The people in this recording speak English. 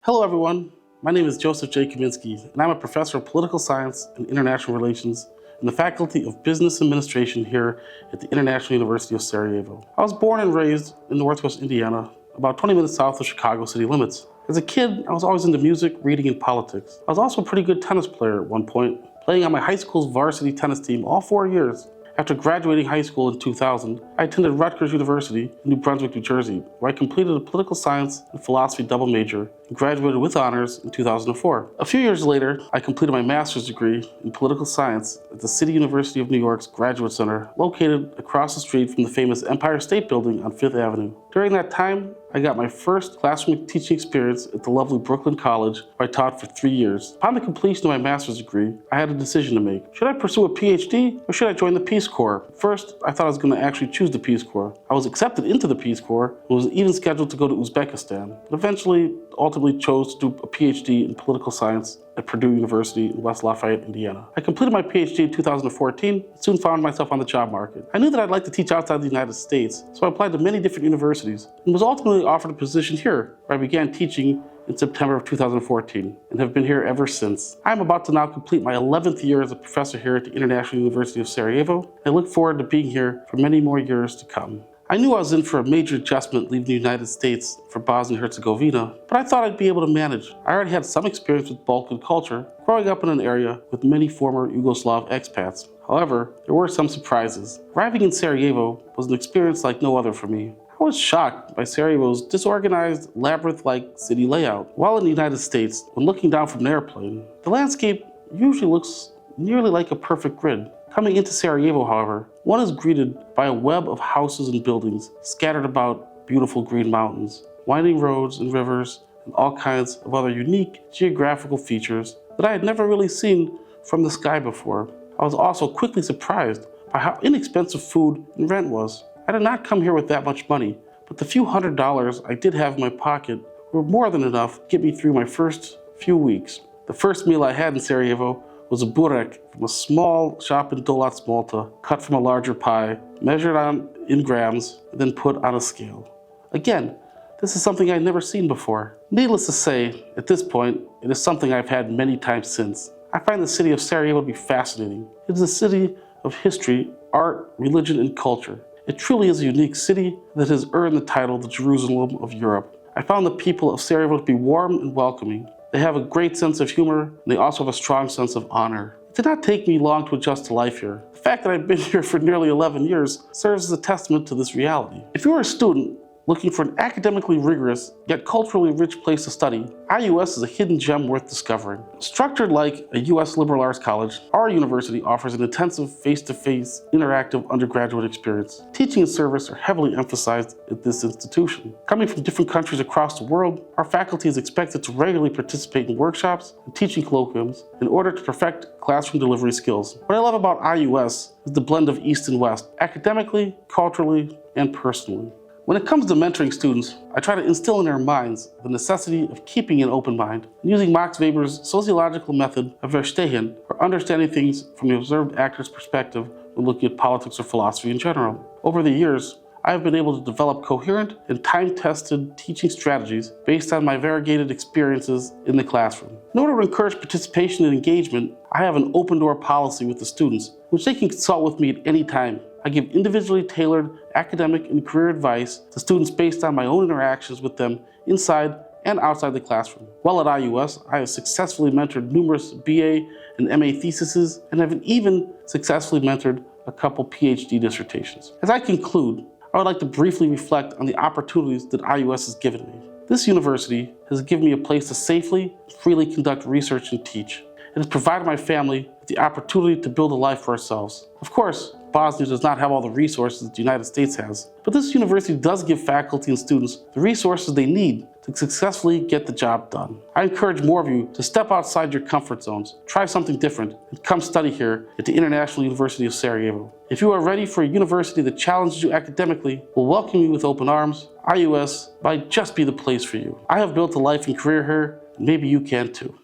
Hello everyone, my name is Joseph J. Kaminski, and I'm a professor of political science and international relations in the Faculty of Business Administration here at the International University of Sarajevo. I was born and raised in Northwest Indiana, about 20 minutes south of Chicago city limits. As a kid, I was always into music, reading, and politics. I was also a pretty good tennis player at one point, playing on my high school's varsity tennis team all 4 years. After graduating high school in 2000, I attended Rutgers University in New Brunswick, New Jersey, where I completed a political science and philosophy double major and graduated with honors in 2004. A few years later, I completed my master's degree in political science at the City University of New York's Graduate Center, located across the street from the famous Empire State Building on Fifth Avenue. During that time, I got my first classroom teaching experience at the lovely Brooklyn College, where I taught for 3 years. Upon the completion of my master's degree, I had a decision to make. Should I pursue a PhD or should I join the Peace Corps? First, I thought I was going to actually choose the Peace Corps. I was accepted into the Peace Corps and was even scheduled to go to Uzbekistan, but eventually ultimately chose to do a PhD in political science at Purdue University in West Lafayette, Indiana. I completed my PhD in 2014 and soon found myself on the job market. I knew that I'd like to teach outside the United States, so I applied to many different universities and was ultimately offered a position here, where I began teaching in September of 2014 and have been here ever since. I'm about to now complete my 11th year as a professor here at the International University of Sarajevo. I look forward to being here for many more years to come. I knew I was in for a major adjustment leaving the United States for Bosnia and Herzegovina, but I thought I'd be able to manage. I already had some experience with Balkan culture, growing up in an area with many former Yugoslav expats. However, there were some surprises. Arriving in Sarajevo was an experience like no other for me. I was shocked by Sarajevo's disorganized, labyrinth-like city layout. While in the United States, when looking down from an airplane, the landscape usually looks nearly like a perfect grid. Coming into Sarajevo, however, one is greeted by a web of houses and buildings scattered about beautiful green mountains, winding roads and rivers, and all kinds of other unique geographical features that I had never really seen from the sky before. I was also quickly surprised by how inexpensive food and rent was. I did not come here with that much money, but the few $100s I did have in my pocket were more than enough to get me through my first few weeks. The first meal I had in Sarajevo was a burek from a small shop in Dolac, Malta, cut from a larger pie, measured in grams, and then put on a scale. Again, this is something I'd never seen before. Needless to say, at this point, it is something I've had many times since. I find the city of Sarajevo to be fascinating. It is a city of history, art, religion, and culture. It truly is a unique city that has earned the title the Jerusalem of Europe. I found the people of Sarajevo to be warm and welcoming. They have a great sense of humor, and they also have a strong sense of honor. It did not take me long to adjust to life here. The fact that I've been here for nearly 11 years serves as a testament to this reality. If you are a student looking for an academically rigorous, yet culturally rich place to study, IUS is a hidden gem worth discovering. Structured like a US liberal arts college, our university offers an intensive face-to-face interactive undergraduate experience. Teaching and service are heavily emphasized at this institution. Coming from different countries across the world, our faculty is expected to regularly participate in workshops and teaching colloquiums in order to perfect classroom delivery skills. What I love about IUS is the blend of East and West, academically, culturally, and personally. When it comes to mentoring students, I try to instill in their minds the necessity of keeping an open mind and using Max Weber's sociological method of Verstehen for understanding things from the observed actor's perspective when looking at politics or philosophy in general. Over the years, I have been able to develop coherent and time-tested teaching strategies based on my variegated experiences in the classroom. In order to encourage participation and engagement, I have an open-door policy with the students, which they can consult with me at any time. I give individually tailored academic and career advice to students based on my own interactions with them inside and outside the classroom. While at IUS, I have successfully mentored numerous BA and MA theses and have even successfully mentored a couple PhD dissertations. As I conclude, I would like to briefly reflect on the opportunities that IUS has given me. This university has given me a place to safely and freely conduct research and teach. It has provided my family with the opportunity to build a life for ourselves. Of course, Bosnia does not have all the resources that the United States has, but this university does give faculty and students the resources they need to successfully get the job done. I encourage more of you to step outside your comfort zones, try something different, and come study here at the International University of Sarajevo. If you are ready for a university that challenges you academically, will welcome you with open arms, IUS might just be the place for you. I have built a life and career here, and maybe you can too.